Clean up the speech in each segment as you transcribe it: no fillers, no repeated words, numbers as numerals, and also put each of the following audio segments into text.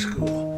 school.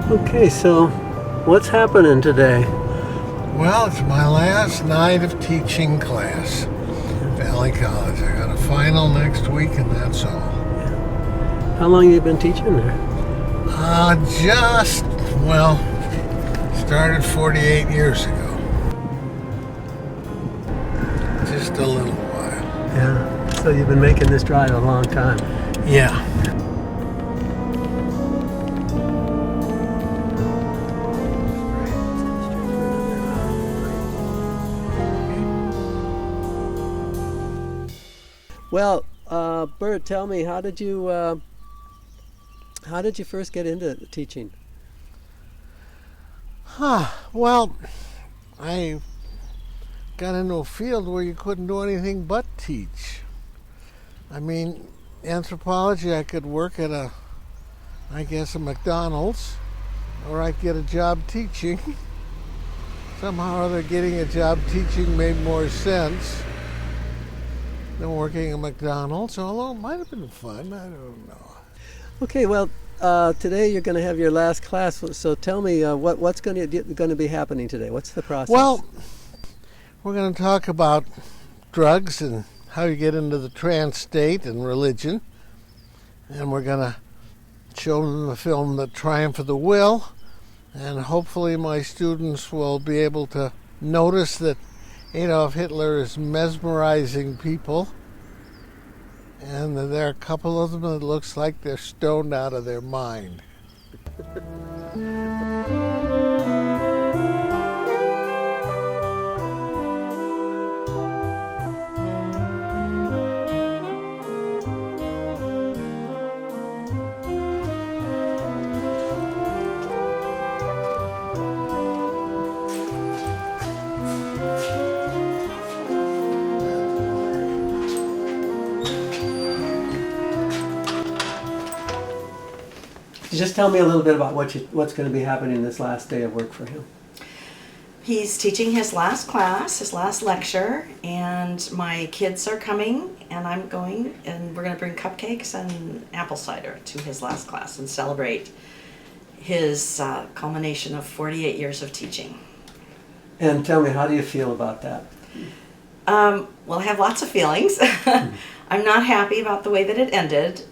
Okay, so what's happening today? Well, it's my last night of teaching class. Valley College. I got a final next week, and that's all. How long have you been teaching there? Started 48 years ago. Just a little while. Yeah. So you've been making this drive a long time. Yeah. Well, Bert, tell me, how did you first get into teaching? Well, I got into a field where you couldn't do anything but teach. I mean, anthropology, I could work at a McDonald's, or I'd get a job teaching. Somehow or other, getting a job teaching made more sense than working at McDonald's, although it might have been fun, I don't know. Okay, well, today you're going to have your last class, so tell me what's going to be happening today. What's the process? Well, we're going to talk about drugs and how you get into the trance state and religion, and we're going to show them the film The Triumph of the Will, and hopefully my students will be able to notice that Adolf Hitler is mesmerizing people, and there are a couple of them that looks like they're stoned out of their mind. Just tell me a little bit about what's going to be happening this last day of work for him. He's teaching his last class, his last lecture, and my kids are coming, and I'm going, and we're going to bring cupcakes and apple cider to his last class and celebrate his culmination of 48 years of teaching. And tell me, how do you feel about that? Well, I have lots of feelings. I'm not happy about the way that it ended.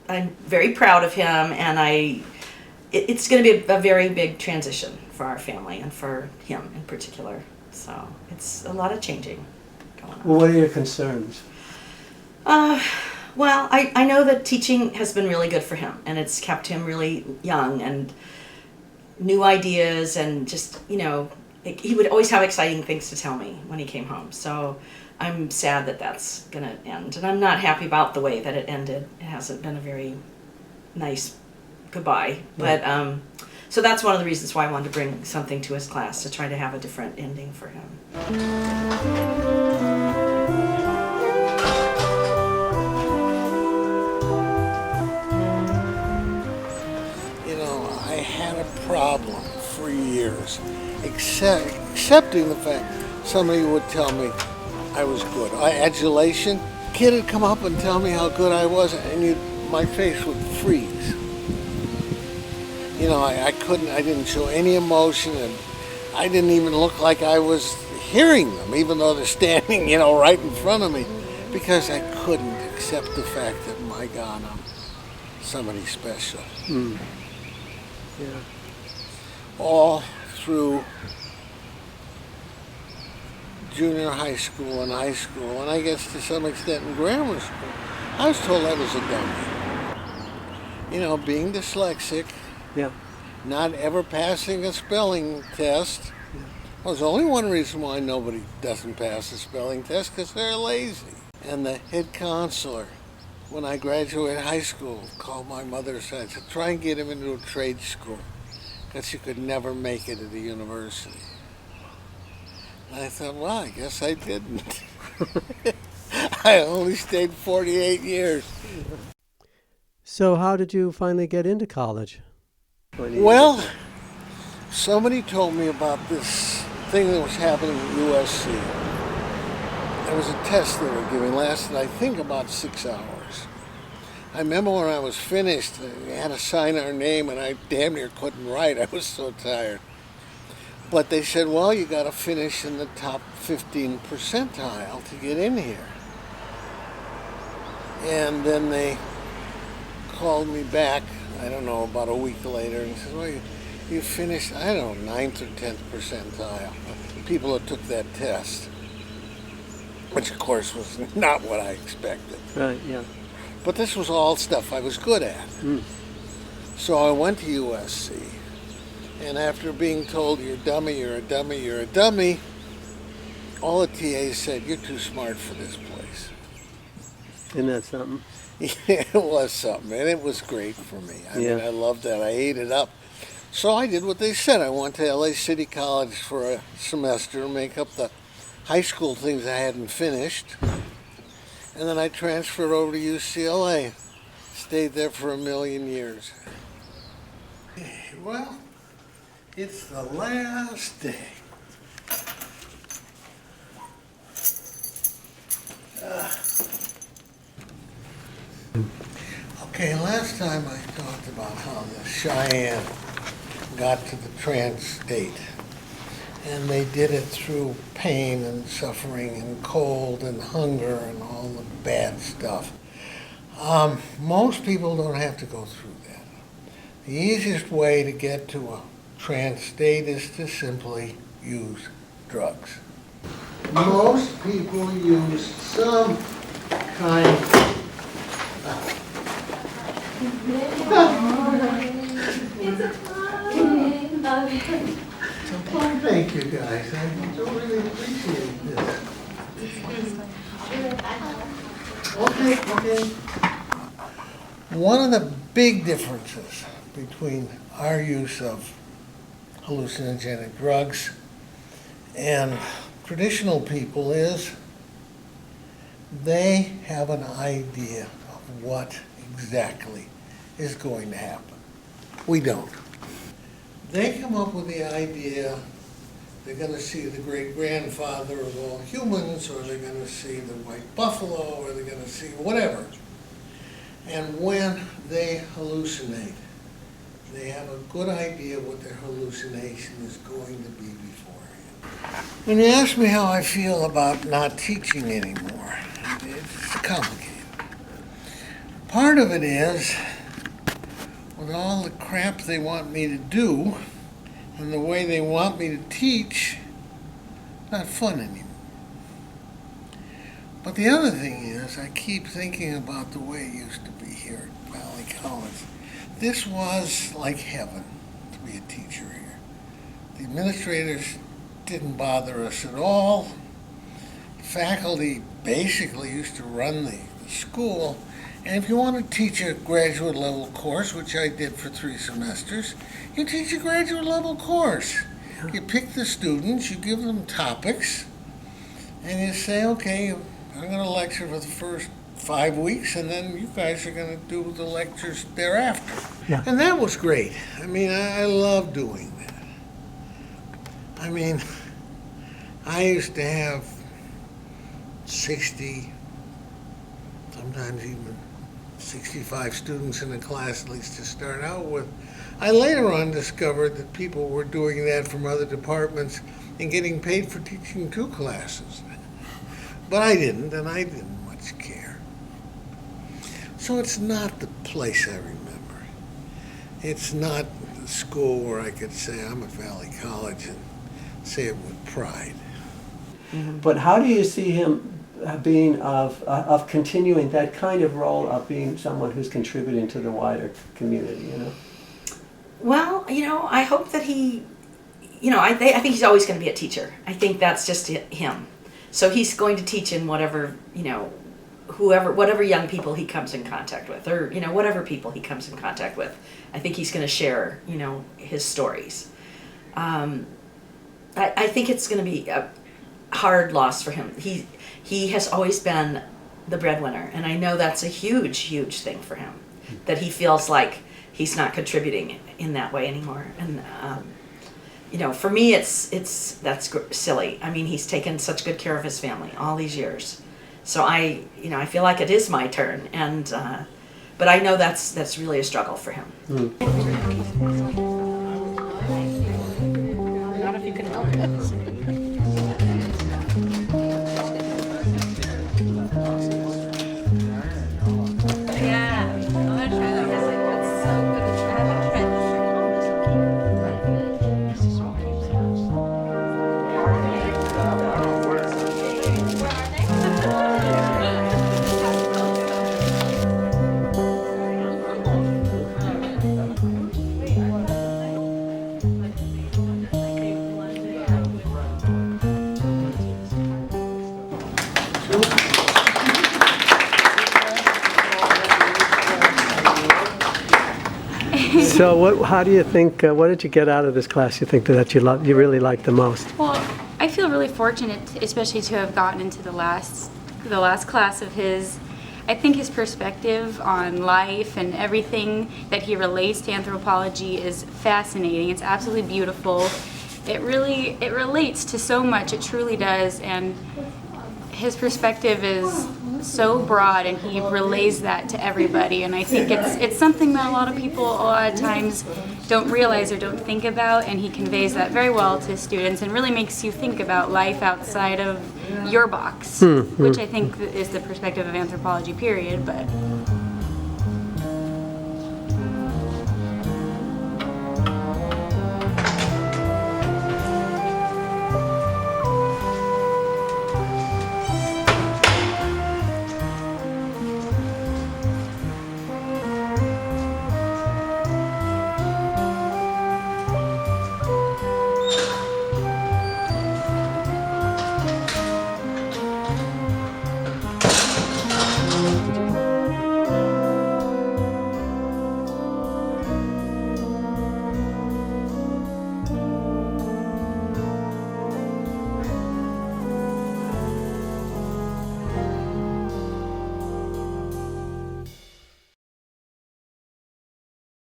I'm very proud of him, and it's going to be a very big transition for our family and for him in particular. So it's a lot of changing going on. Well, what are your concerns? Well, I know that teaching has been really good for him, and it's kept him really young and new ideas, and just, he would always have exciting things to tell me when he came home. So I'm sad that that's going to end, and I'm not happy about the way that it ended. It hasn't been a very nice goodbye, but so that's one of the reasons why I wanted to bring something to his class, to try to have a different ending for him. I had a problem for years, accepting the fact somebody would tell me I was good. Adulation. Kid would come up and tell me how good I was, and my face would freeze. I didn't show any emotion, and I didn't even look like I was hearing them, even though they're standing, right in front of me, because I couldn't accept the fact that, my God, I'm somebody special. Yeah. All through junior high school and high school, and I guess to some extent in grammar school, I was told I was a dummy. Being dyslexic, Yeah. not ever passing a spelling test. Well, there's only one reason why nobody doesn't pass the spelling test, because they're lazy. And the head counselor, when I graduated high school, called my mother aside and said, try and get him into a trade school, because you could never make it at a university. And I thought, well, I guess I didn't. I only stayed 48 years. So how did you finally get into college? Well, somebody told me about this thing that was happening at USC. There was a test they were giving, lasted I think about 6 hours. I remember when I was finished, I had to sign our name and I damn near couldn't write. I was so tired. But they said, well, you got to finish in the top 15 percentile to get in here. And then they called me back, I don't know, about a week later and said, well, you finished, I don't know, 9th or 10th percentile. People that took that test, which of course was not what I expected. Right, yeah. But this was all stuff I was good at. So I went to USC, and after being told, you're a dummy, you're a dummy, you're a dummy, all the TAs said, you're too smart for this place. Isn't that something? Yeah, it was something, and it was great for me. I mean, I loved that. I ate it up. So I did what they said. I went to LA City College for a semester to make up the high school things I hadn't finished. And then I transferred over to UCLA. Stayed there for 1,000,000 years. Well, it's the last day. Okay, last time I talked about how the Cheyenne got to the trance state. And they did it through pain and suffering and cold and hunger and all the bad stuff. Most people don't have to go through that. The easiest way to get to a trance state is to simply use drugs. Most people use some kind of... Well, thank you guys. I don't really appreciate this. Okay. One of the big differences between our use of hallucinogenic drugs and traditional people is they have an idea of what exactly is going to happen. We don't. They come up with the idea they're going to see the great-grandfather of all humans, or they're going to see the white buffalo, or they're going to see whatever. And when they hallucinate, they have a good idea what their hallucination is going to be beforehand. When you ask me how I feel about not teaching anymore, it's complicated. Part of it is, with all the crap they want me to do, and the way they want me to teach, not fun anymore. But the other thing is, I keep thinking about the way it used to be here at Valley College. This was like heaven to be a teacher here. The administrators didn't bother us at all. Faculty basically used to run the school. And if you want to teach a graduate level course, which I did for 3 semesters, you teach a graduate level course. You pick the students, you give them topics, and you say, okay, I'm going to lecture for the first 5 weeks, and then you guys are going to do the lectures thereafter. Yeah. And that was great. I mean, I love doing that. I mean, I used to have 60, sometimes even 65 students in a class, at least to start out with. I later on discovered that people were doing that from other departments and getting paid for teaching 2 classes. But I didn't, and I didn't much care. So it's not the place I remember. It's not the school where I could say I'm at Valley College and say it with pride. But how do you see him being of continuing that kind of role of being someone who's contributing to the wider community, you know? Well, I hope that he, I think he's always going to be a teacher. I think that's just him. So he's going to teach in whatever, whatever young people he comes in contact with, or, whatever people he comes in contact with. I think he's going to share, his stories. I think it's going to be a hard loss for him. He has always been the breadwinner, and I know that's a huge, huge thing for him, that he feels like he's not contributing in that way anymore. And for me, that's silly. I mean, he's taken such good care of his family all these years, so I feel like it is my turn, and but I know that's really a struggle for him. Not if you can help it. So, how do you think? What did you get out of this class? You think that you really liked the most? Well, I feel really fortunate, especially to have gotten into the last class of his. I think his perspective on life and everything that he relates to anthropology is fascinating. It's absolutely beautiful. It relates to so much. It truly does, and his perspective is so broad, and he relays that to everybody. And I think it's something that a lot of people a lot of times don't realize or don't think about, and he conveys that very well to students and really makes you think about life outside of your box, which I think is the perspective of anthropology, period. But